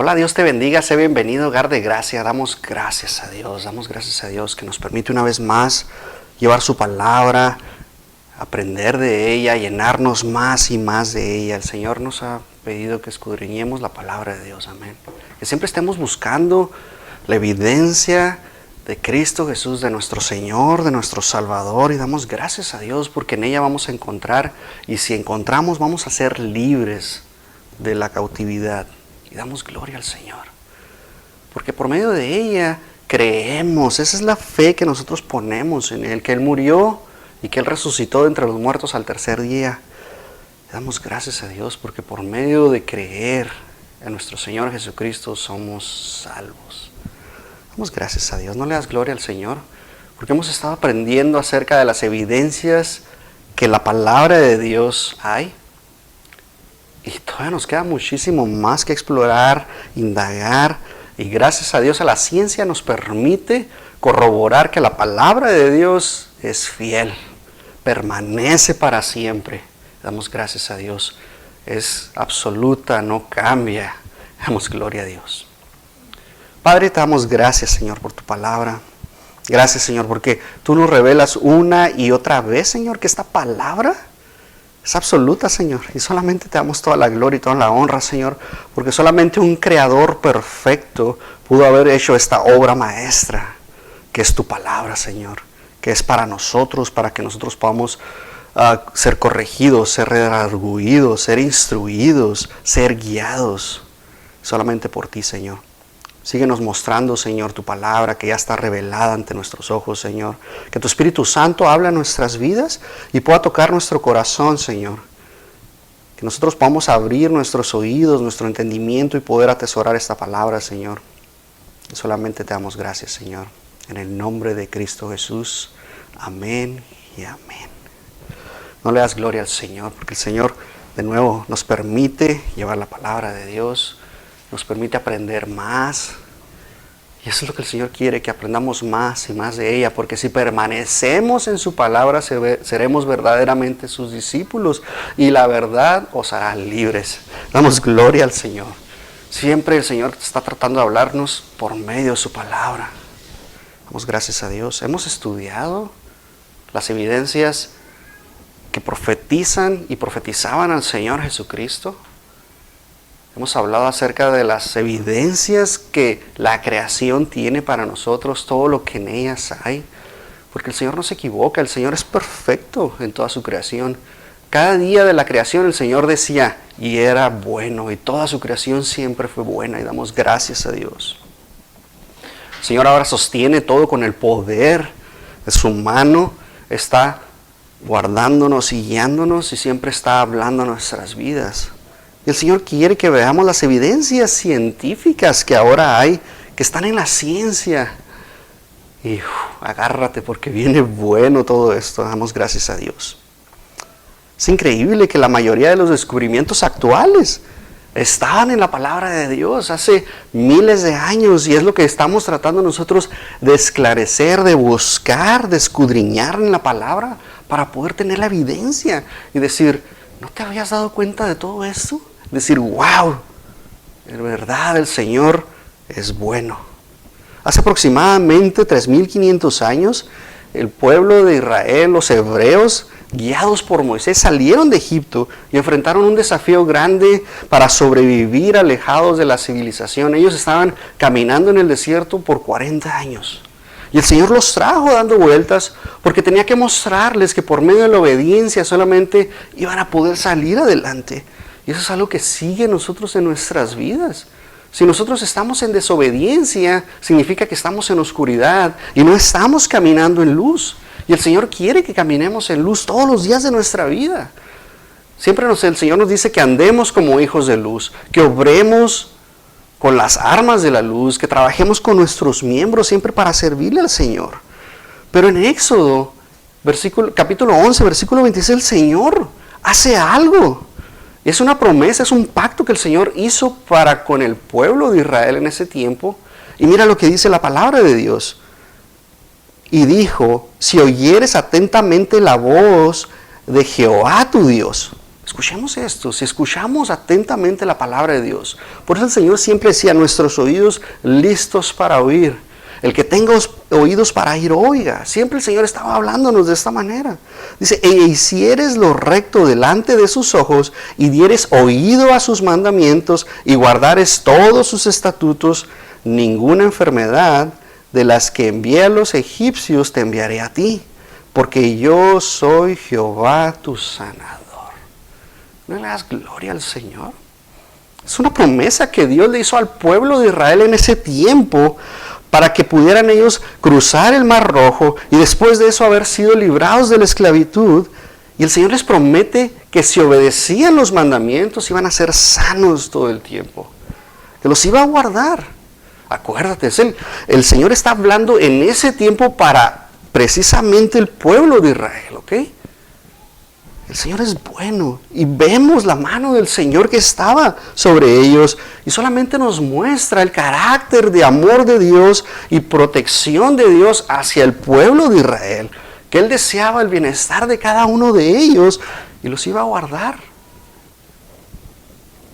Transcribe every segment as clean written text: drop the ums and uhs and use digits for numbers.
Hola, Dios te bendiga, sé bienvenido, hogar de gracia. Damos gracias a Dios que nos permite una vez más llevar su palabra, aprender de ella, llenarnos más y más de ella. El Señor nos ha pedido que escudriñemos la palabra de Dios, amén. Que siempre estemos buscando la evidencia de Cristo Jesús, de nuestro Señor, de nuestro Salvador, y damos gracias a Dios porque en ella vamos a encontrar, y si encontramos vamos a ser libres de la cautividad. Y damos gloria al Señor, porque por medio de ella creemos. Esa es la fe que nosotros ponemos en Él, que Él murió y que Él resucitó de entre los muertos al tercer día. Le damos gracias a Dios porque por medio de creer en nuestro Señor Jesucristo somos salvos. Damos gracias a Dios. ¿No le das gloria al Señor? Porque hemos estado aprendiendo acerca de las evidencias que la palabra de Dios hay. Y todavía nos queda muchísimo más que explorar, indagar. Y gracias a Dios a la ciencia nos permite corroborar que la palabra de Dios es fiel, permanece para siempre. Damos gracias a Dios. Es absoluta, no cambia. Damos gloria a Dios. Padre, te damos gracias, Señor, por tu palabra. Gracias, Señor, porque tú nos revelas una y otra vez, Señor, que esta palabra es absoluta, Señor, y solamente te damos toda la gloria y toda la honra, Señor, porque solamente un creador perfecto pudo haber hecho esta obra maestra, que es tu palabra, Señor, que es para nosotros, para que nosotros podamos ser corregidos, ser redarguidos, ser instruidos, ser guiados, solamente por ti, Señor. Síguenos mostrando, Señor, tu palabra que ya está revelada ante nuestros ojos, Señor. Que tu Espíritu Santo hable en nuestras vidas y pueda tocar nuestro corazón, Señor. Que nosotros podamos abrir nuestros oídos, nuestro entendimiento y poder atesorar esta palabra, Señor. Y solamente te damos gracias, Señor. En el nombre de Cristo Jesús. Amén y amén. No le das gloria al Señor, porque el Señor de nuevo nos permite llevar la palabra de Dios. Nos permite aprender más. Y eso es lo que el Señor quiere, que aprendamos más y más de ella. Porque si permanecemos en su palabra, seremos verdaderamente sus discípulos. Y la verdad os hará libres. Damos gloria al Señor. Siempre el Señor está tratando de hablarnos por medio de su palabra. Damos gracias a Dios. Hemos estudiado las evidencias que profetizan y profetizaban al Señor Jesucristo. Hemos hablado acerca de las evidencias que la creación tiene para nosotros, todo lo que en ellas hay. Porque el Señor no se equivoca, el Señor es perfecto en toda su creación. Cada día de la creación el Señor decía, y era bueno, y toda su creación siempre fue buena, y damos gracias a Dios. El Señor ahora sostiene todo con el poder de su mano, está guardándonos y guiándonos, y siempre está hablando a nuestras vidas. Y el Señor quiere que veamos las evidencias científicas que ahora hay, que están en la ciencia. Y agárrate porque viene bueno todo esto. Damos gracias a Dios. Es increíble que la mayoría de los descubrimientos actuales estaban en la palabra de Dios hace miles de años. Y es lo que estamos tratando nosotros de esclarecer, de buscar, de escudriñar en la palabra para poder tener la evidencia y decir, ¿no te habías dado cuenta de todo esto? Decir, wow, en verdad el Señor es bueno. Hace aproximadamente 3.500 años, el pueblo de Israel, los hebreos, guiados por Moisés, salieron de Egipto y enfrentaron un desafío grande para sobrevivir alejados de la civilización. Ellos estaban caminando en el desierto por 40 años. Y el Señor los trajo dando vueltas porque tenía que mostrarles que por medio de la obediencia solamente iban a poder salir adelante. Y eso es algo que sigue nosotros en nuestras vidas. Si nosotros estamos en desobediencia, significa que estamos en oscuridad y no estamos caminando en luz. Y el Señor quiere que caminemos en luz todos los días de nuestra vida. Siempre el Señor nos dice que andemos como hijos de luz, que obremos con las armas de la luz, que trabajemos con nuestros miembros siempre para servirle al Señor. Pero en Éxodo, capítulo 11, versículo 26, el Señor hace algo. Es una promesa, es un pacto que el Señor hizo para con el pueblo de Israel en ese tiempo. Y mira lo que dice la palabra de Dios. Y dijo, si oyeres atentamente la voz de Jehová tu Dios. Escuchemos esto, si escuchamos atentamente la palabra de Dios. Por eso el Señor siempre decía, nuestros oídos listos para oír. El que tenga oídos para oír, oiga. Siempre el Señor estaba hablándonos de esta manera. Dice, e hicieres lo recto delante de sus ojos, y dieres oído a sus mandamientos, y guardares todos sus estatutos, ninguna enfermedad de las que envié a los egipcios te enviaré a ti, porque yo soy Jehová tu sanador. ¿No le das gloria al Señor? Es una promesa que Dios le hizo al pueblo de Israel en ese tiempo, para que pudieran ellos cruzar el Mar Rojo y después de eso haber sido librados de la esclavitud. Y el Señor les promete que si obedecían los mandamientos iban a ser sanos todo el tiempo, que los iba a guardar. Acuérdate, el Señor está hablando en ese tiempo para precisamente el pueblo de Israel, ¿ok? El Señor es bueno y vemos la mano del Señor que estaba sobre ellos y solamente nos muestra el carácter de amor de Dios y protección de Dios hacia el pueblo de Israel, que Él deseaba el bienestar de cada uno de ellos y los iba a guardar,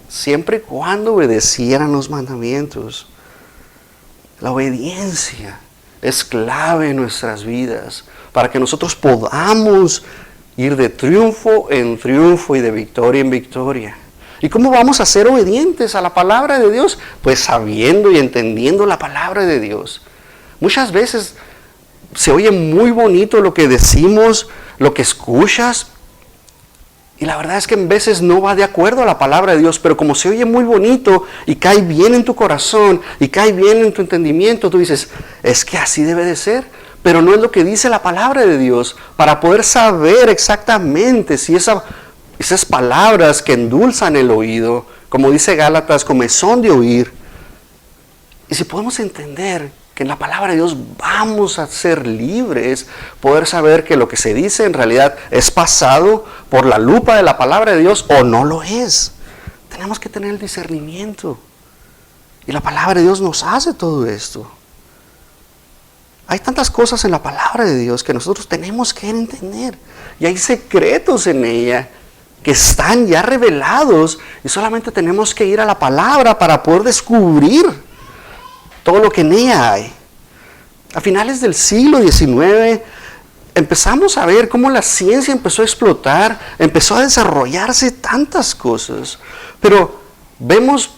siempre y cuando obedecieran los mandamientos. La obediencia es clave en nuestras vidas para que nosotros podamos ir de triunfo en triunfo y de victoria en victoria. ¿Y cómo vamos a ser obedientes a la palabra de Dios? Pues sabiendo y entendiendo la palabra de Dios. Muchas veces se oye muy bonito lo que decimos, lo que escuchas, y la verdad es que en veces no va de acuerdo a la palabra de Dios, pero como se oye muy bonito y cae bien en tu corazón y cae bien en tu entendimiento, tú dices, es que así debe de ser. Pero no es lo que dice la palabra de Dios, para poder saber exactamente si esas palabras que endulzan el oído, como dice Gálatas, comezón de oír, y si podemos entender que en la palabra de Dios vamos a ser libres, poder saber que lo que se dice en realidad es pasado por la lupa de la palabra de Dios o no lo es. Tenemos que tener el discernimiento, y la palabra de Dios nos hace todo esto. Hay tantas cosas en la palabra de Dios que nosotros tenemos que entender. Y hay secretos en ella que están ya revelados y solamente tenemos que ir a la palabra para poder descubrir todo lo que en ella hay. A finales del siglo XIX empezamos a ver cómo la ciencia empezó a explotar, empezó a desarrollarse tantas cosas. Pero vemos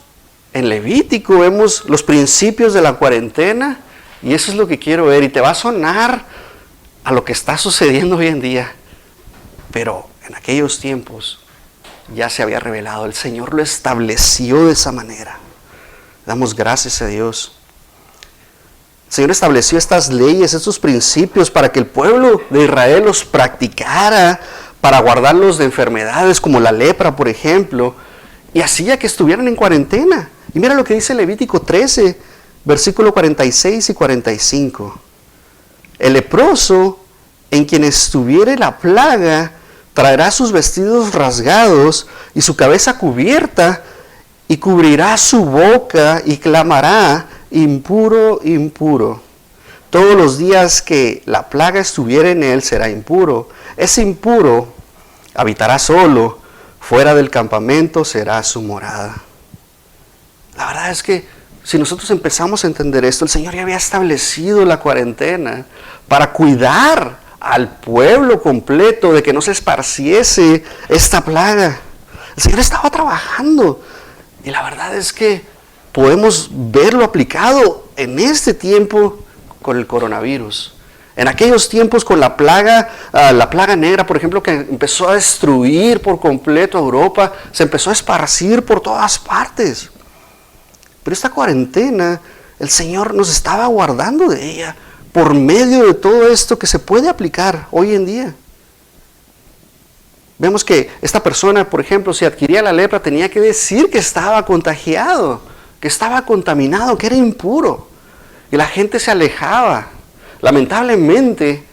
en Levítico, vemos los principios de la cuarentena. Y eso es lo que quiero ver, y te va a sonar a lo que está sucediendo hoy en día. Pero en aquellos tiempos ya se había revelado, el Señor lo estableció de esa manera. Damos gracias a Dios. El Señor estableció estas leyes, estos principios para que el pueblo de Israel los practicara, para guardarlos de enfermedades como la lepra, por ejemplo, y hacía que estuvieran en cuarentena. Y mira lo que dice Levítico 13, versículo 46 y 45. El leproso, en quien estuviere la plaga, traerá sus vestidos rasgados y su cabeza cubierta, y cubrirá su boca y clamará, impuro, impuro. Todos los días que la plaga estuviere en él será impuro. Ese impuro habitará solo, fuera del campamento será su morada. La verdad es que si nosotros empezamos a entender esto, el Señor ya había establecido la cuarentena para cuidar al pueblo completo de que no se esparciese esta plaga. El Señor estaba trabajando y la verdad es que podemos verlo aplicado en este tiempo con el coronavirus. En aquellos tiempos con la plaga negra, por ejemplo, que empezó a destruir por completo a Europa, se empezó a esparcir por todas partes. Pero esta cuarentena, el Señor nos estaba guardando de ella por medio de todo esto que se puede aplicar hoy en día. Vemos que esta persona, por ejemplo, si adquiría la lepra, tenía que decir que estaba contagiado, que estaba contaminado, que era impuro. Y la gente se alejaba. Lamentablemente,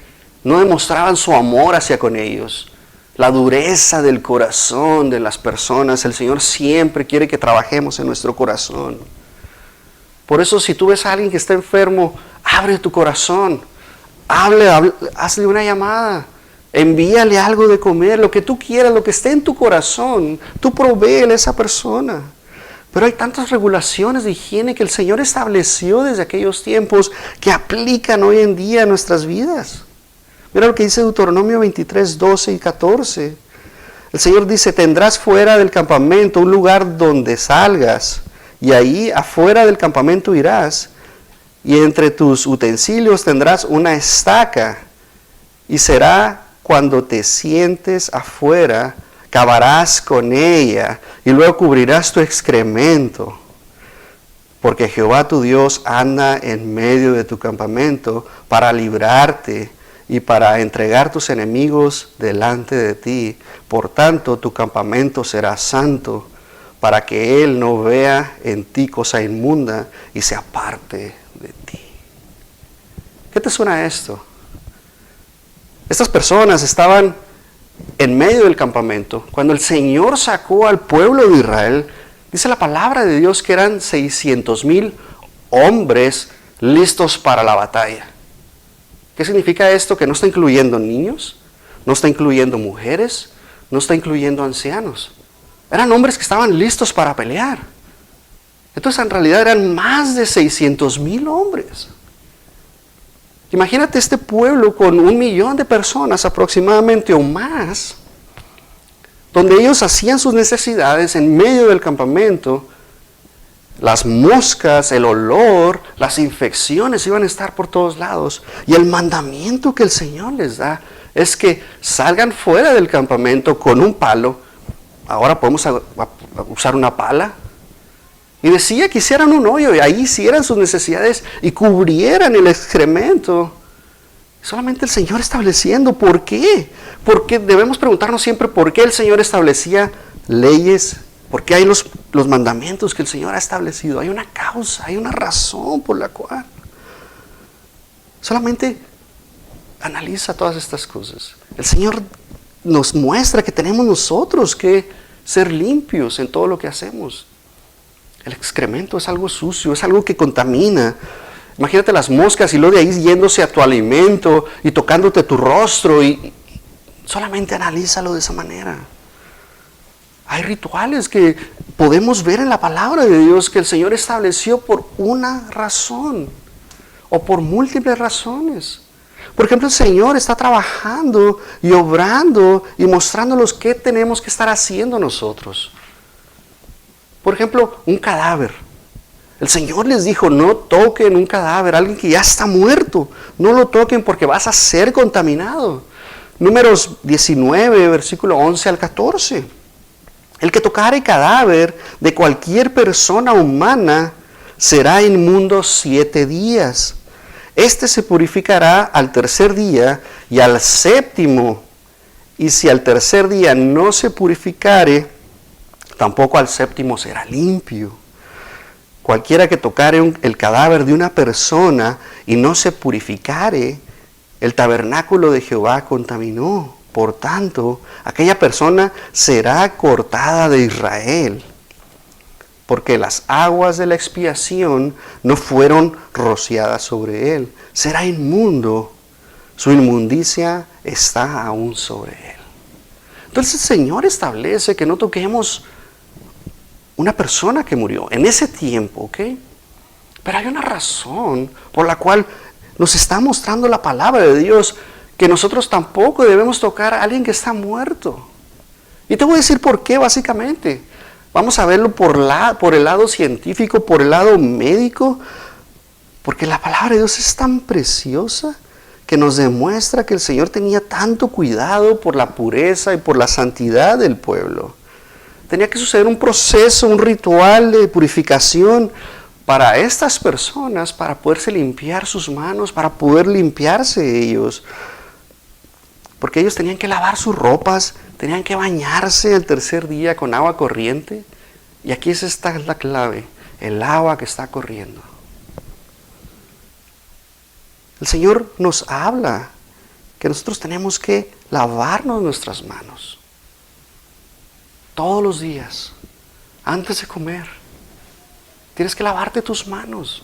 no demostraban su amor hacia con ellos. La dureza del corazón de las personas. El Señor siempre quiere que trabajemos en nuestro corazón. Por eso, si tú ves a alguien que está enfermo, abre tu corazón. Hazle una llamada. Envíale algo de comer, lo que tú quieras, lo que esté en tu corazón, tú provéele a esa persona. Pero hay tantas regulaciones de higiene que el Señor estableció desde aquellos tiempos que aplican hoy en día a nuestras vidas. Mira lo que dice Deuteronomio 23, 12 y 14. El Señor dice, tendrás fuera del campamento un lugar donde salgas, y ahí afuera del campamento irás, y entre tus utensilios tendrás una estaca, y será cuando te sientes afuera, cavarás con ella, y luego cubrirás tu excremento, porque Jehová tu Dios anda en medio de tu campamento para librarte y para entregar tus enemigos delante de ti. Por tanto, tu campamento será santo, para que Él no vea en ti cosa inmunda y se aparte de ti. ¿Qué te suena esto? Estas personas estaban en medio del campamento. Cuando el Señor sacó al pueblo de Israel, dice la palabra de Dios que eran 600,000 hombres listos para la batalla. ¿Qué significa esto? Que no está incluyendo niños, no está incluyendo mujeres, no está incluyendo ancianos. Eran hombres que estaban listos para pelear. Entonces en realidad eran más de 600,000 hombres. Imagínate este pueblo con 1,000,000 de personas aproximadamente o más, donde ellos hacían sus necesidades en medio del campamento. Las moscas, el olor, las infecciones iban a estar por todos lados. Y el mandamiento que el Señor les da es que salgan fuera del campamento con un palo. Ahora podemos usar una pala. Y decía que hicieran un hoyo y ahí hicieran sus necesidades y cubrieran el excremento. Solamente el Señor estableciendo. ¿Por qué? Porque debemos preguntarnos siempre por qué el Señor establecía leyes. ¿Por qué hay los mandamientos que el Señor ha establecido? Hay una causa, hay una razón por la cual. Solamente analiza todas estas cosas. El Señor nos muestra que tenemos nosotros que ser limpios en todo lo que hacemos. El excremento es algo sucio, es algo que contamina. Imagínate las moscas y luego de ahí yéndose a tu alimento y tocándote tu rostro y solamente analízalo de esa manera. Hay rituales que podemos ver en la palabra de Dios que el Señor estableció por una razón o por múltiples razones. Por ejemplo, el Señor está trabajando y obrando y mostrándonos qué tenemos que estar haciendo nosotros. Por ejemplo, un cadáver. El Señor les dijo, no toquen un cadáver, alguien que ya está muerto. No lo toquen porque vas a ser contaminado. Números 19, versículo 11 al 14. El que tocare cadáver de cualquier persona humana será inmundo 7 días. Este se purificará al tercer día y al séptimo. Y si al tercer día no se purificare, tampoco al séptimo será limpio. Cualquiera que tocare el cadáver de una persona y no se purificare, el tabernáculo de Jehová contaminó. Por tanto, aquella persona será cortada de Israel, porque las aguas de la expiación no fueron rociadas sobre él. Será inmundo, su inmundicia está aún sobre él. Entonces el Señor establece que no toquemos una persona que murió en ese tiempo, ¿ok? Pero hay una razón por la cual nos está mostrando la palabra de Dios, que nosotros tampoco debemos tocar a alguien que está muerto. Y te voy a decir por qué, básicamente. Vamos a verlo por el lado científico, por el lado médico, porque la palabra de Dios es tan preciosa que nos demuestra que el Señor tenía tanto cuidado por la pureza y por la santidad del pueblo. Tenía que suceder un proceso, un ritual de purificación para estas personas, para poderse limpiar sus manos, para poder limpiarse ellos. Porque ellos tenían que lavar sus ropas, tenían que bañarse el tercer día con agua corriente. Y aquí esta es la clave, el agua que está corriendo. El Señor nos habla que nosotros tenemos que lavarnos nuestras manos. Todos los días, antes de comer, tienes que lavarte tus manos.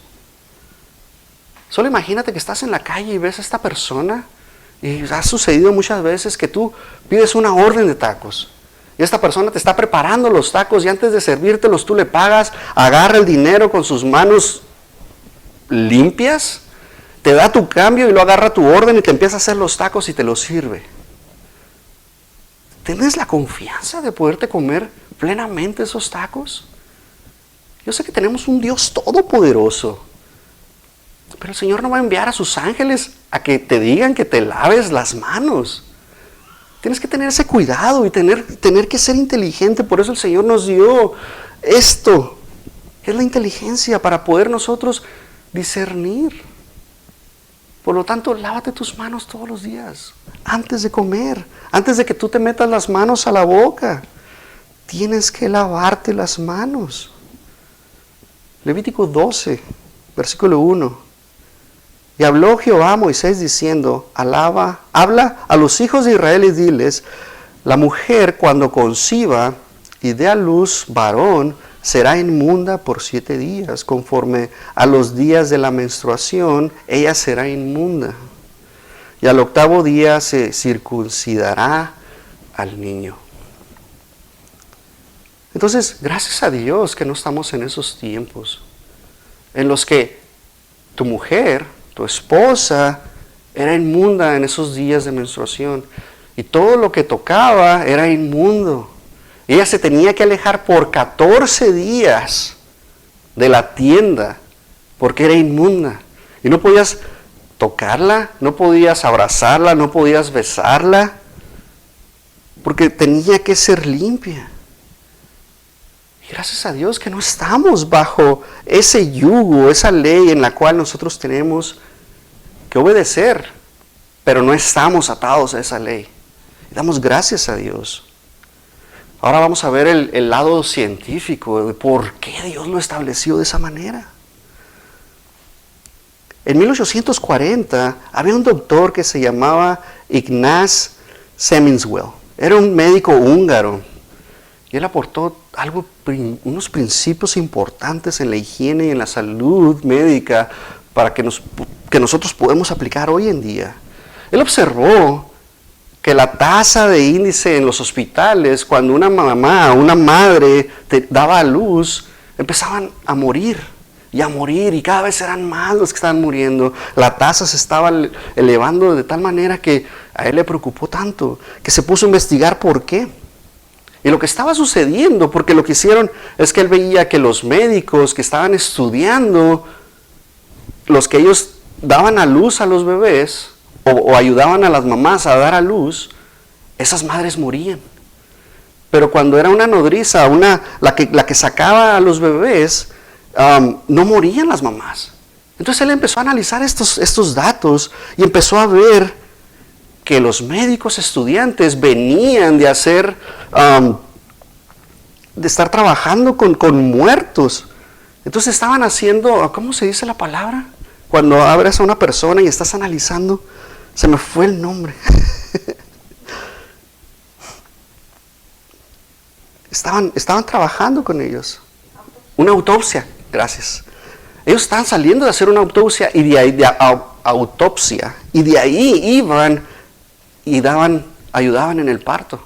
Solo imagínate que estás en la calle y ves a esta persona Y ha sucedido muchas veces que tú pides una orden de tacos. Y esta persona te está preparando los tacos y antes de servírtelos tú le pagas, agarra el dinero con sus manos limpias, te da tu cambio y lo agarra tu orden y te empieza a hacer los tacos y te los sirve. ¿Tienes la confianza de poderte comer plenamente esos tacos? Yo sé que tenemos un Dios todopoderoso, pero el Señor no va a enviar a sus ángeles a que te digan que te laves las manos. Tienes que tener ese cuidado y tener que ser inteligente. Por eso el Señor nos dio esto. Es la inteligencia para poder nosotros discernir. Por lo tanto, lávate tus manos todos los días. Antes de comer. Antes de que tú te metas las manos a la boca. Tienes que lavarte las manos. Levítico 12, versículo 1. Y habló Jehová a Moisés diciendo, habla a los hijos de Israel y diles, la mujer cuando conciba y dé a luz varón, será inmunda por 7 días, conforme a los días de la menstruación, ella será inmunda. Y al 8º día se circuncidará al niño. Entonces, gracias a Dios que no estamos en esos tiempos, en los que tu mujer, tu esposa, era inmunda en esos días de menstruación. Y todo lo que tocaba era inmundo. Ella se tenía que alejar por 14 días de la tienda, porque era inmunda. Y no podías tocarla, no podías abrazarla, no podías besarla, porque tenía que ser limpia. Y gracias a Dios que no estamos bajo ese yugo, esa ley en la cual nosotros tenemos que obedecer, pero no estamos atados a esa ley. Y damos gracias a Dios. Ahora vamos a ver el lado científico de por qué Dios lo estableció de esa manera. En 1840 había un doctor que se llamaba Ignaz Semmelweis. Era un médico húngaro. Y él aportó unos principios importantes en la higiene y en la salud médica para que nosotros podemos aplicar hoy en día. Él observó que la tasa de índice en los hospitales, cuando una mamá, una madre daba a luz, empezaban a morir, y cada vez eran más los que estaban muriendo. La tasa se estaba elevando de tal manera que a él le preocupó tanto, que se puso a investigar por qué. Y lo que estaba sucediendo, porque lo que hicieron es que él veía que los médicos que estaban estudiando, los que ellos daban a luz a los bebés, o ayudaban a las mamás a dar a luz, esas madres morían. Pero cuando era una nodriza, la que sacaba a los bebés, no morían las mamás. Entonces él empezó a analizar estos datos y empezó a ver que los médicos estudiantes venían de de estar trabajando con muertos. Entonces estaban haciendo, ¿cómo se dice la palabra? Cuando abres a una persona y estás analizando, se me fue el nombre. Estaban trabajando con ellos. Una autopsia, gracias. Ellos estaban saliendo de hacer una autopsia y de ahí iban y ayudaban en el parto.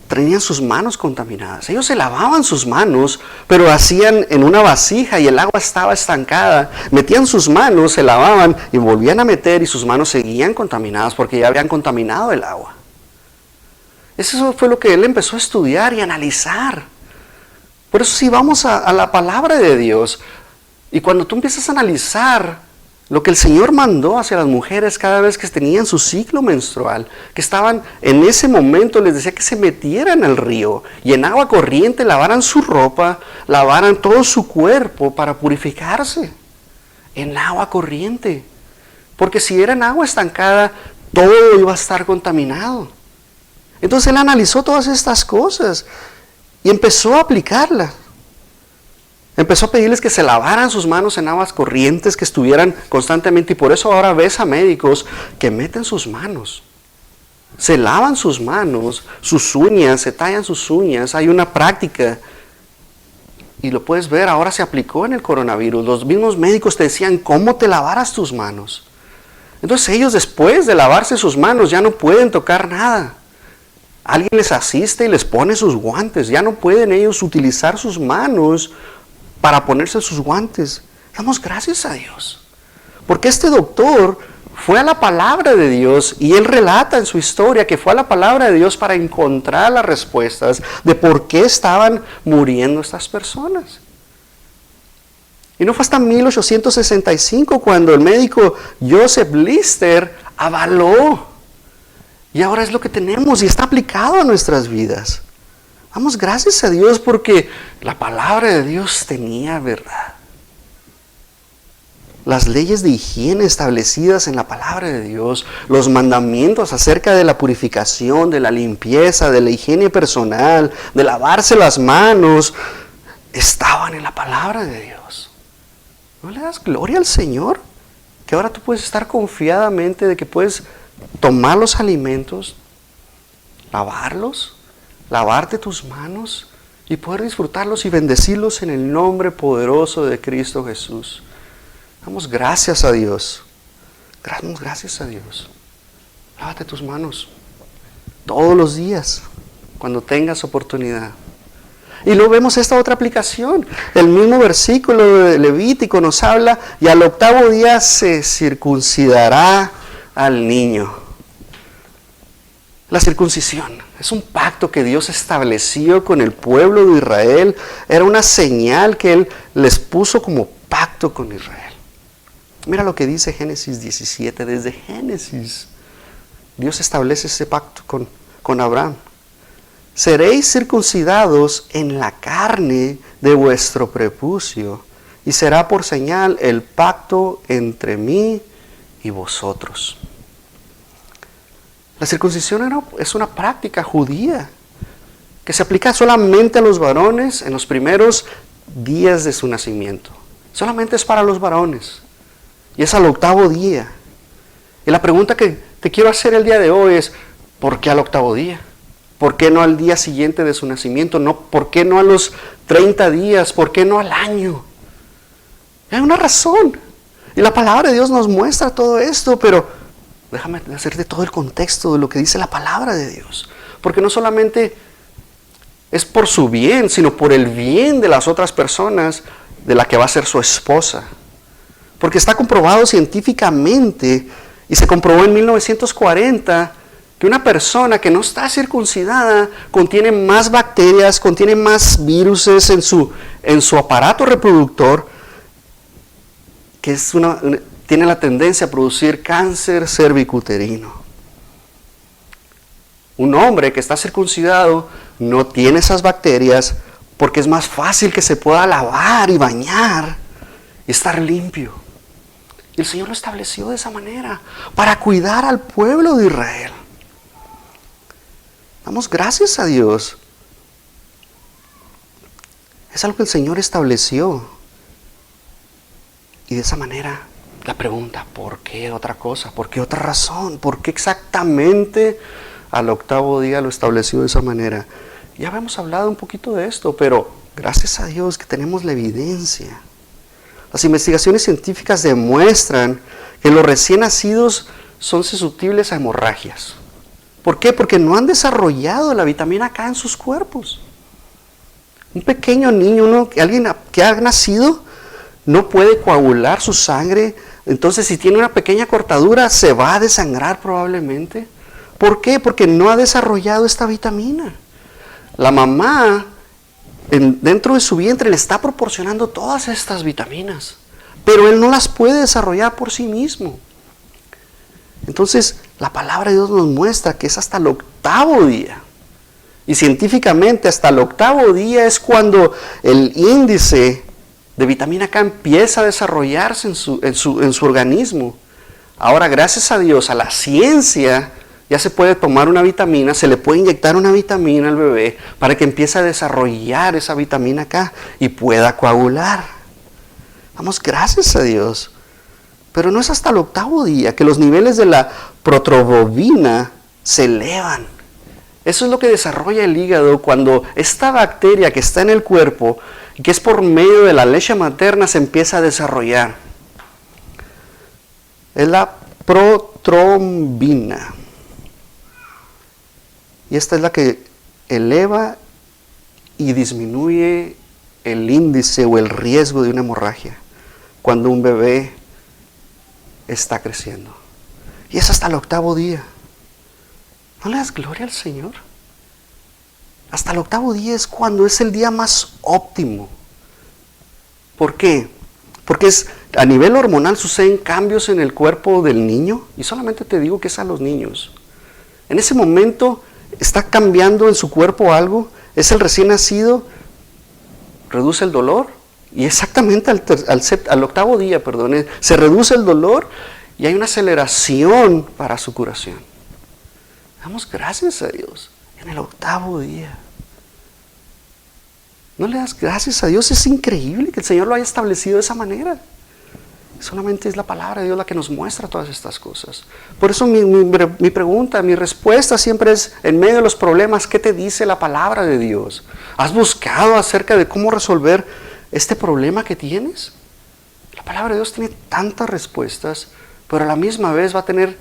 Tenían sus manos contaminadas. Ellos se lavaban sus manos, pero hacían en una vasija y el agua estaba estancada. Metían sus manos, se lavaban y volvían a meter y sus manos seguían contaminadas porque ya habían contaminado el agua. Eso fue lo que él empezó a estudiar y analizar. Por eso si vamos a la palabra de Dios y cuando tú empiezas a analizar lo que el Señor mandó hacia las mujeres cada vez que tenían su ciclo menstrual, que estaban en ese momento, les decía que se metieran al río y en agua corriente lavaran su ropa, lavaran todo su cuerpo para purificarse en agua corriente. Porque si era en agua estancada, todo iba a estar contaminado. Entonces él analizó todas estas cosas y empezó a aplicarlas. Empezó a pedirles que se lavaran sus manos en aguas corrientes, que estuvieran constantemente. Y por eso ahora ves a médicos que meten sus manos. Se lavan sus manos, sus uñas, se tallan sus uñas. Hay una práctica. Y lo puedes ver, ahora se aplicó en el coronavirus. Los mismos médicos te decían cómo te lavaras tus manos. Entonces ellos, después de lavarse sus manos, ya no pueden tocar nada. Alguien les asiste y les pone sus guantes. Ya no pueden ellos utilizar sus manos para ponerse sus guantes. Damos gracias a Dios. Porque este doctor fue a la palabra de Dios y él relata en su historia que fue a la palabra de Dios para encontrar las respuestas de por qué estaban muriendo estas personas. Y no fue hasta 1865 cuando el médico Joseph Lister avaló. Y ahora es lo que tenemos y está aplicado a nuestras vidas. Damos gracias a Dios porque la palabra de Dios tenía verdad. Las leyes de higiene establecidas en la palabra de Dios, los mandamientos acerca de la purificación, de la limpieza, de la higiene personal, de lavarse las manos, estaban en la palabra de Dios. ¿No le das gloria al Señor? Que ahora tú puedes estar confiadamente de que puedes tomar los alimentos, lavarlos, lavarte tus manos y poder disfrutarlos y bendecirlos en el nombre poderoso de Cristo Jesús. Damos gracias a Dios. Damos gracias a Dios. Lávate tus manos todos los días cuando tengas oportunidad. Y luego vemos esta otra aplicación. El mismo versículo de Levítico nos habla: y al 8º día se circuncidará al niño. La circuncisión es un pacto que Dios estableció con el pueblo de Israel. Era una señal que Él les puso como pacto con Israel. Mira lo que dice Génesis 17. Desde Génesis, Dios establece ese pacto con Abraham. Seréis circuncidados en la carne de vuestro prepucio, y será por señal el pacto entre mí y vosotros. La circuncisión es una práctica judía que se aplica solamente a los varones en los primeros días de su nacimiento. Solamente es para los varones. Y es al 8º día. Y la pregunta que te quiero hacer el día de hoy es: ¿por qué al 8º día? ¿Por qué no al día siguiente de su nacimiento? No, ¿por qué no a los 30 días? ¿Por qué no al año? Hay una razón. Y la palabra de Dios nos muestra todo esto, pero déjame hacerte todo el contexto de lo que dice la palabra de Dios. Porque no solamente es por su bien, sino por el bien de las otras personas de la que va a ser su esposa. Porque está comprobado científicamente, y se comprobó en 1940, que una persona que no está circuncidada contiene más bacterias, contiene más viruses en su aparato reproductor, que tiene la tendencia a producir cáncer cervicuterino. Un hombre que está circuncidado no tiene esas bacterias porque es más fácil que se pueda lavar y bañar y estar limpio. Y el Señor lo estableció de esa manera, para cuidar al pueblo de Israel. Damos gracias a Dios. Es algo que el Señor estableció. Y de esa manera, la pregunta: ¿por qué otra cosa? ¿Por qué otra razón? ¿Por qué exactamente al 8º día lo estableció de esa manera? Ya habíamos hablado un poquito de esto, pero gracias a Dios que tenemos la evidencia. Las investigaciones científicas demuestran que los recién nacidos son susceptibles a hemorragias. ¿Por qué? Porque no han desarrollado la vitamina K en sus cuerpos. Un pequeño niño, alguien que ha nacido, no puede coagular su sangre. Entonces, si tiene una pequeña cortadura, se va a desangrar probablemente. ¿Por qué? Porque no ha desarrollado esta vitamina. La mamá, dentro de su vientre, le está proporcionando todas estas vitaminas, pero él no las puede desarrollar por sí mismo. Entonces, la palabra de Dios nos muestra que es hasta el 8º día. Y científicamente, hasta el 8º día es cuando el índice de vitamina K empieza a desarrollarse en su organismo. Ahora, gracias a Dios, a la ciencia, ya se puede tomar una vitamina, se le puede inyectar una vitamina al bebé para que empiece a desarrollar esa vitamina K y pueda coagular. Damos gracias a Dios. Pero no es hasta el 8º día que los niveles de la protrombina se elevan. Eso es lo que desarrolla el hígado cuando esta bacteria que está en el cuerpo y que es por medio de la leche materna se empieza a desarrollar. Es la protrombina. Y esta es la que eleva y disminuye el índice o el riesgo de una hemorragia cuando un bebé está creciendo. Y es hasta el 8º día. ¿No le das gloria al Señor? Hasta el 8º día es cuando es el día más óptimo. ¿Por qué? Porque a nivel hormonal suceden cambios en el cuerpo del niño, y solamente te digo que es a los niños. En ese momento está cambiando en su cuerpo algo, es el recién nacido, reduce el dolor, y exactamente al 8º día, se reduce el dolor y hay una aceleración para su curación. Damos gracias a Dios en el 8º día. ¿No le das gracias a Dios? Es increíble que el Señor lo haya establecido de esa manera. Solamente es la palabra de Dios la que nos muestra todas estas cosas. Por eso mi pregunta, mi respuesta siempre es, en medio de los problemas, ¿qué te dice la palabra de Dios? ¿Has buscado acerca de cómo resolver este problema que tienes? La palabra de Dios tiene tantas respuestas, pero a la misma vez va a tener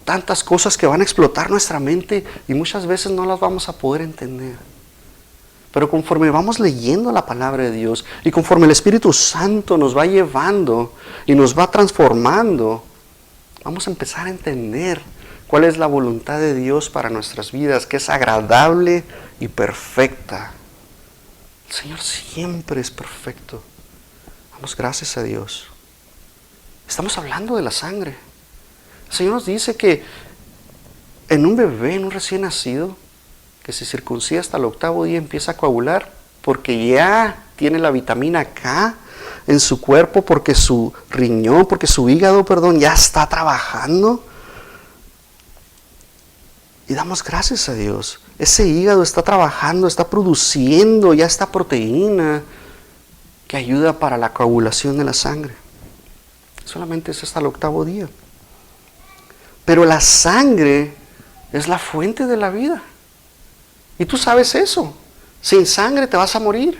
tantas cosas que van a explotar nuestra mente y muchas veces no las vamos a poder entender. Pero conforme vamos leyendo la palabra de Dios y conforme el Espíritu Santo nos va llevando y nos va transformando, vamos a empezar a entender cuál es la voluntad de Dios para nuestras vidas, que es agradable y perfecta. El Señor siempre es perfecto. Damos gracias a Dios. Estamos hablando de la sangre. El Señor nos dice que en un bebé, en un recién nacido, que se circuncida hasta el 8º día, empieza a coagular, porque ya tiene la vitamina K en su cuerpo, porque su riñón, porque su hígado, ya está trabajando. Y damos gracias a Dios. Ese hígado está trabajando, está produciendo ya esta proteína que ayuda para la coagulación de la sangre. Solamente es hasta el 8º día. Pero la sangre es la fuente de la vida. Y tú sabes eso. Sin sangre te vas a morir.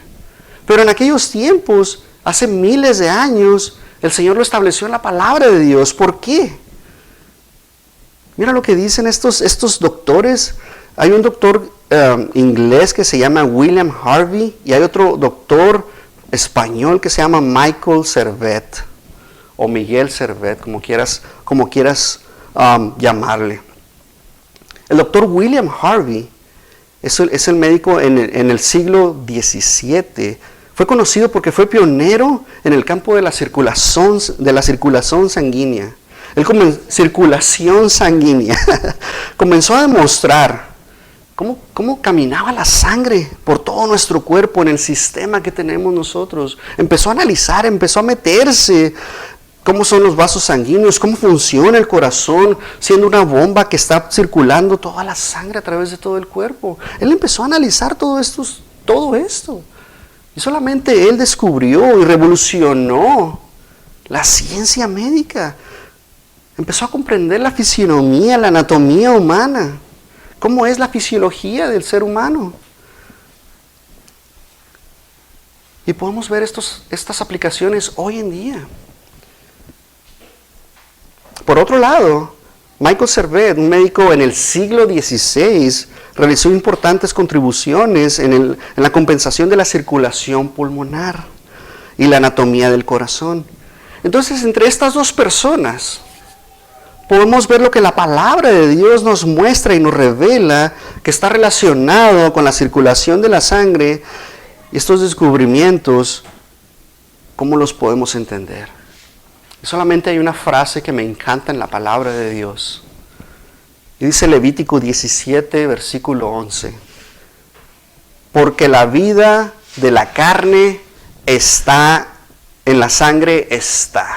Pero en aquellos tiempos, hace miles de años, el Señor lo estableció en la palabra de Dios. ¿Por qué? Mira lo que dicen estos doctores. Hay un doctor inglés que se llama William Harvey y hay otro doctor español que se llama Michael Servet o Miguel Servet, como quieras llamarle. El doctor William Harvey es el médico en el siglo XVII. Fue conocido porque fue pionero en el campo de la circulación sanguínea. Circulación sanguínea. Comenzó a demostrar cómo caminaba la sangre por todo nuestro cuerpo en el sistema que tenemos nosotros. Empezó a analizar, empezó a meterse cómo son los vasos sanguíneos, cómo funciona el corazón, siendo una bomba que está circulando toda la sangre a través de todo el cuerpo. Él empezó a analizar todo esto. Y solamente él descubrió y revolucionó la ciencia médica. Empezó a comprender la fisionomía, la anatomía humana. ¿Cómo es la fisiología del ser humano? Y podemos ver estas aplicaciones hoy en día. Por otro lado, Michael Servet, un médico en el siglo XVI, realizó importantes contribuciones en la compensación de la circulación pulmonar y la anatomía del corazón. Entonces, entre estas dos personas, podemos ver lo que la palabra de Dios nos muestra y nos revela que está relacionado con la circulación de la sangre y estos descubrimientos, ¿cómo los podemos entender? Y solamente hay una frase que me encanta en la palabra de Dios. Y dice Levítico 17, versículo 11. Porque la vida de la carne está, en la sangre está.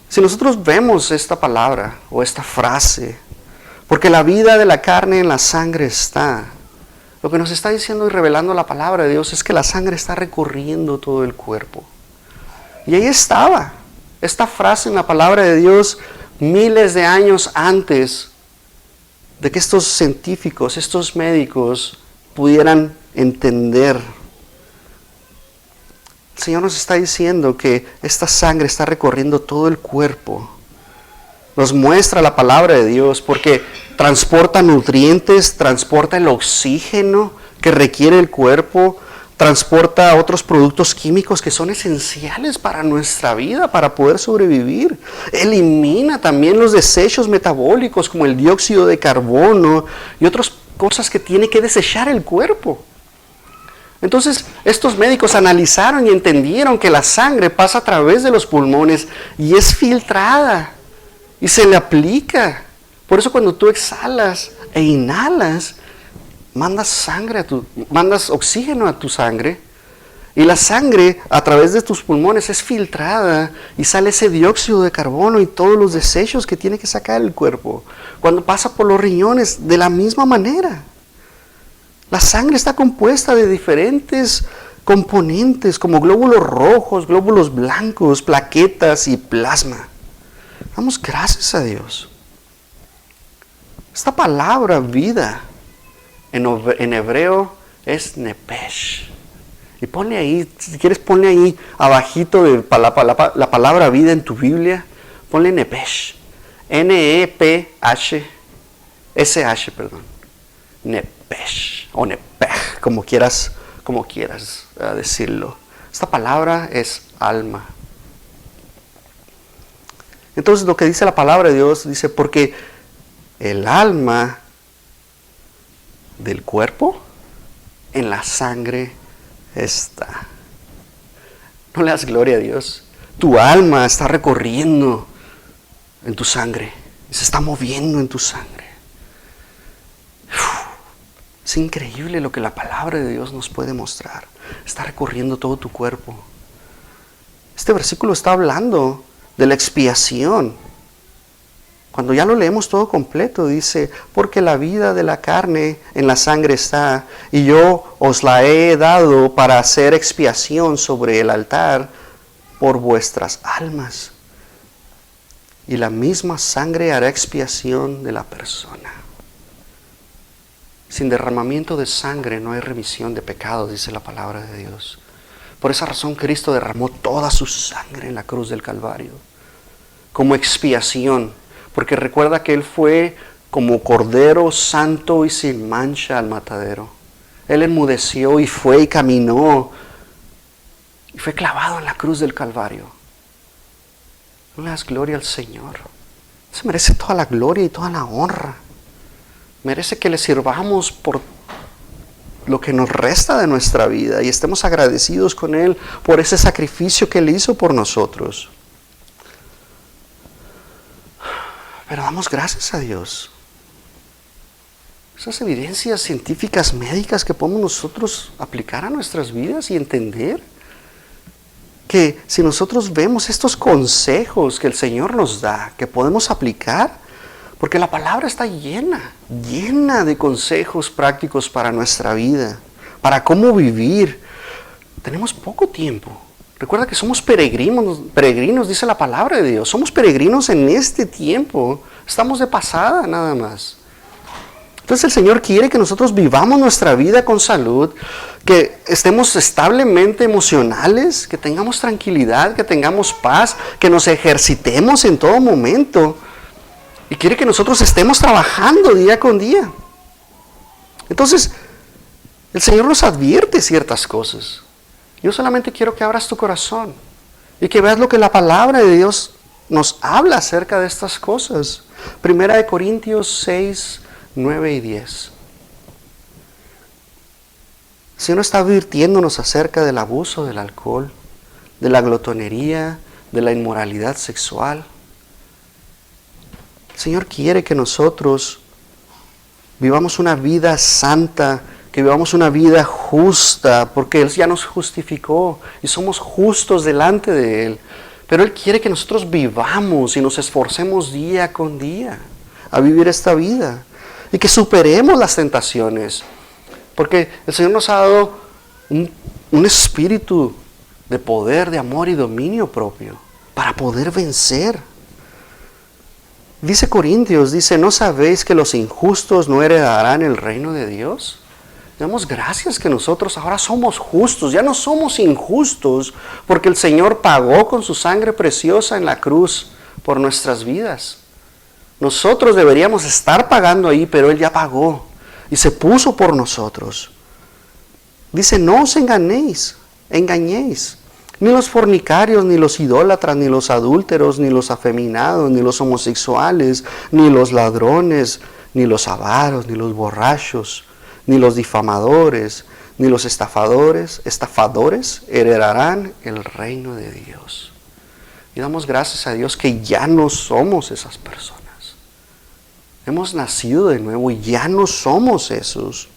Si nosotros vemos esta palabra o esta frase, porque la vida de la carne en la sangre está, lo que nos está diciendo y revelando la palabra de Dios es que la sangre está recorriendo todo el cuerpo. Y ahí estaba esta frase en la palabra de Dios miles de años antes de que estos científicos, estos médicos pudieran entender El Señor nos está diciendo que esta sangre está recorriendo todo el cuerpo. Nos muestra la palabra de Dios porque transporta nutrientes, transporta el oxígeno que requiere el cuerpo, transporta otros productos químicos que son esenciales para nuestra vida, para poder sobrevivir. Elimina también los desechos metabólicos como el dióxido de carbono y otras cosas que tiene que desechar el cuerpo. Entonces, estos médicos analizaron y entendieron que la sangre pasa a través de los pulmones y es filtrada y se le aplica. Por eso cuando tú exhalas e inhalas, mandas oxígeno a tu sangre, y la sangre a través de tus pulmones es filtrada y sale ese dióxido de carbono y todos los desechos que tiene que sacar el cuerpo. Cuando pasa por los riñones, de la misma manera. La sangre está compuesta de diferentes componentes como glóbulos rojos, glóbulos blancos, plaquetas y plasma. Damos gracias a Dios. Esta palabra vida en hebreo es nepesh. Y ponle ahí, si quieres ponle ahí abajito de la palabra vida en tu Biblia, ponle nepesh. N-E-P-H-S-H, perdón. Nepesh o nepej, como quieras decirlo. Esta palabra es alma. Entonces lo que dice la palabra de Dios, dice, porque el alma del cuerpo en la sangre está. No le das gloria a Dios. Tu alma está recorriendo en tu sangre. Se está moviendo en tu sangre. Es increíble lo que la palabra de Dios nos puede mostrar. Está recorriendo todo tu cuerpo. Este versículo está hablando de la expiación. Cuando ya lo leemos todo completo, dice, porque la vida de la carne en la sangre está, y yo os la he dado para hacer expiación sobre el altar por vuestras almas. Y la misma sangre hará expiación de la persona. Sin derramamiento de sangre no hay remisión de pecados, dice la palabra de Dios. Por esa razón Cristo derramó toda su sangre en la cruz del Calvario, como expiación. Porque recuerda que Él fue como cordero santo y sin mancha al matadero. Él enmudeció y fue y caminó. Y fue clavado en la cruz del Calvario. No le das gloria al Señor. Se merece toda la gloria y toda la honra. Merece que le sirvamos por lo que nos resta de nuestra vida. Y estemos agradecidos con Él por ese sacrificio que Él hizo por nosotros. Pero damos gracias a Dios. Esas evidencias científicas, médicas que podemos nosotros aplicar a nuestras vidas y entender que si nosotros vemos estos consejos que el Señor nos da, que podemos aplicar, porque la palabra está llena de consejos prácticos para nuestra vida, para cómo vivir. Tenemos poco tiempo. Recuerda que somos peregrinos, dice la palabra de Dios. Somos peregrinos en este tiempo. Estamos de pasada nada más. Entonces el Señor quiere que nosotros vivamos nuestra vida con salud, que estemos establemente emocionales, que tengamos tranquilidad, que tengamos paz, que nos ejercitemos en todo momento. Y quiere que nosotros estemos trabajando día con día. Entonces, el Señor nos advierte ciertas cosas. Yo solamente quiero que abras tu corazón y que veas lo que la palabra de Dios nos habla acerca de estas cosas. Primera de Corintios 6, 9 y 10. El Señor está advirtiéndonos acerca del abuso del alcohol, de la glotonería, de la inmoralidad sexual. El Señor quiere que nosotros vivamos una vida santa, que vivamos una vida justa, porque Él ya nos justificó y somos justos delante de Él. Pero Él quiere que nosotros vivamos y nos esforcemos día con día a vivir esta vida y que superemos las tentaciones, porque el Señor nos ha dado un espíritu de poder, de amor y dominio propio para poder vencer. Dice Corintios, dice, ¿no sabéis que los injustos no heredarán el reino de Dios? Damos gracias que nosotros ahora somos justos, ya no somos injustos, porque el Señor pagó con su sangre preciosa en la cruz por nuestras vidas. Nosotros deberíamos estar pagando ahí, pero Él ya pagó y se puso por nosotros. Dice, no os engañéis, ni los fornicarios, ni los idólatras, ni los adúlteros, ni los afeminados, ni los homosexuales, ni los ladrones, ni los avaros, ni los borrachos, ni los difamadores, ni los estafadores heredarán el reino de Dios. Y damos gracias a Dios que ya no somos esas personas. Hemos nacido de nuevo y ya no somos esos.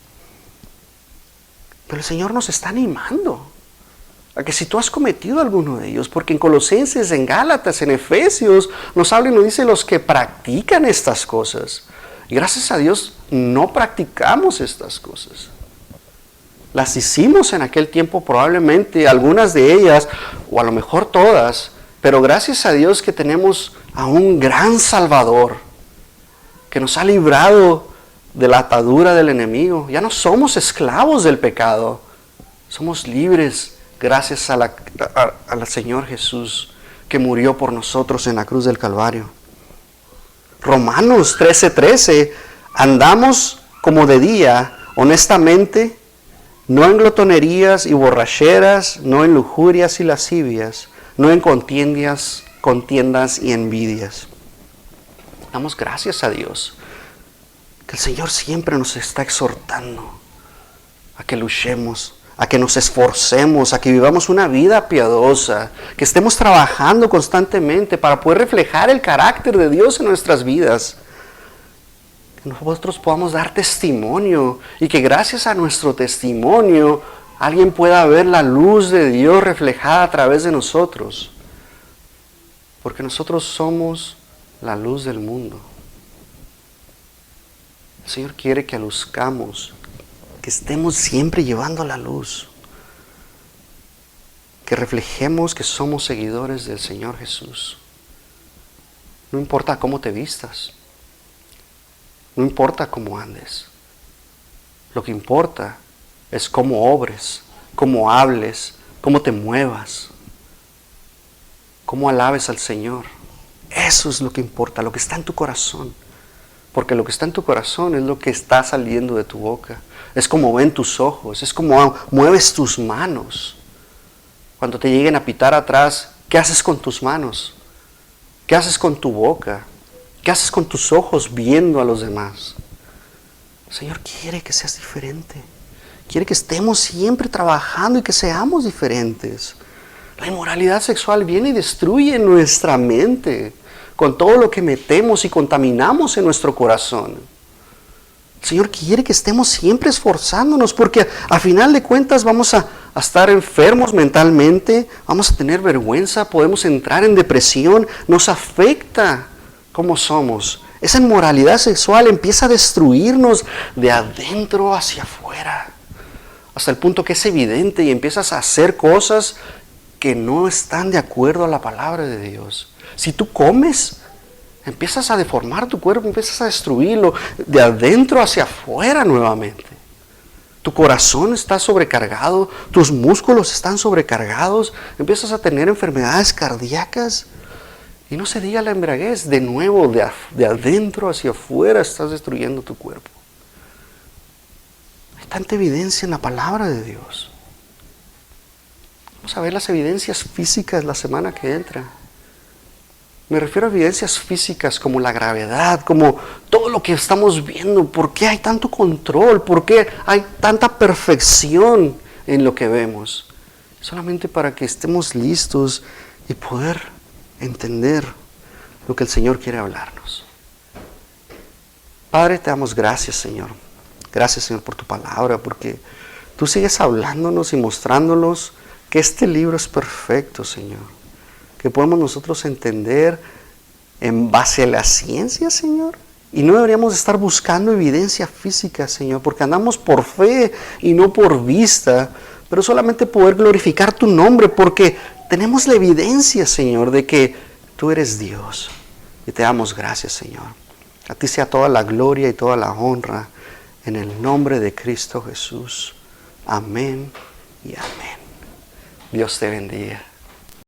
Pero el Señor nos está animando a que si tú has cometido alguno de ellos, porque en Colosenses, en Gálatas, en Efesios, nos habla y nos dice los que practican estas cosas. Y gracias a Dios no practicamos estas cosas. Las hicimos en aquel tiempo probablemente, algunas de ellas, o a lo mejor todas, pero gracias a Dios que tenemos a un gran Salvador, que nos ha librado de la atadura del enemigo. Ya no somos esclavos del pecado, somos libres gracias al Señor Jesús, que murió por nosotros en la cruz del Calvario. Romanos 13:13, andamos como de día, honestamente, no en glotonerías y borracheras, no en lujurias y lascivias, no en contiendas y envidias. Damos gracias a Dios, que el Señor siempre nos está exhortando a que luchemos, a que nos esforcemos, a que vivamos una vida piadosa, que estemos trabajando constantemente para poder reflejar el carácter de Dios en nuestras vidas. Que nosotros podamos dar testimonio y que gracias a nuestro testimonio alguien pueda ver la luz de Dios reflejada a través de nosotros. Porque nosotros somos la luz del mundo. El Señor quiere que luzcamos, que estemos siempre llevando la luz, que reflejemos que somos seguidores del Señor Jesús. No importa cómo te vistas, no importa cómo andes, lo que importa es cómo obres, cómo hables, cómo te muevas, cómo alabes al Señor. Eso es lo que importa, lo que está en tu corazón. Porque lo que está en tu corazón es lo que está saliendo de tu boca. Es como ven tus ojos, es como mueves tus manos. Cuando te lleguen a pitar atrás, ¿qué haces con tus manos? ¿Qué haces con tu boca? ¿Qué haces con tus ojos viendo a los demás? El Señor quiere que seas diferente. Quiere que estemos siempre trabajando y que seamos diferentes. La inmoralidad sexual viene y destruye nuestra mente con todo lo que metemos y contaminamos en nuestro corazón. El Señor quiere que estemos siempre esforzándonos, porque a final de cuentas vamos a estar enfermos mentalmente, vamos a tener vergüenza, podemos entrar en depresión, nos afecta cómo somos. Esa inmoralidad sexual empieza a destruirnos de adentro hacia afuera, hasta el punto que es evidente y empiezas a hacer cosas que no están de acuerdo a la palabra de Dios. Si tú comes, empiezas a deformar tu cuerpo, empiezas a destruirlo de adentro hacia afuera nuevamente. Tu corazón está sobrecargado, tus músculos están sobrecargados, empiezas a tener enfermedades cardíacas. Y no se diga la embriaguez, de nuevo, de adentro hacia afuera estás destruyendo tu cuerpo. Hay tanta evidencia en la palabra de Dios. Vamos a ver las evidencias físicas la semana que entra. Me refiero a evidencias físicas como la gravedad, como todo lo que estamos viendo. ¿Por qué hay tanto control? ¿Por qué hay tanta perfección en lo que vemos? Solamente para que estemos listos y poder entender lo que el Señor quiere hablarnos. Padre, te damos gracias, Señor. Gracias, Señor, por tu palabra, porque tú sigues hablándonos y mostrándonos que este libro es perfecto, Señor. Que podemos nosotros entender en base a la ciencia, Señor. Y no deberíamos estar buscando evidencia física, Señor, porque andamos por fe y no por vista, pero solamente poder glorificar tu nombre, porque tenemos la evidencia, Señor, de que tú eres Dios. Y te damos gracias, Señor. A ti sea toda la gloria y toda la honra En el nombre de Cristo Jesús. Amén y amén. Dios te bendiga.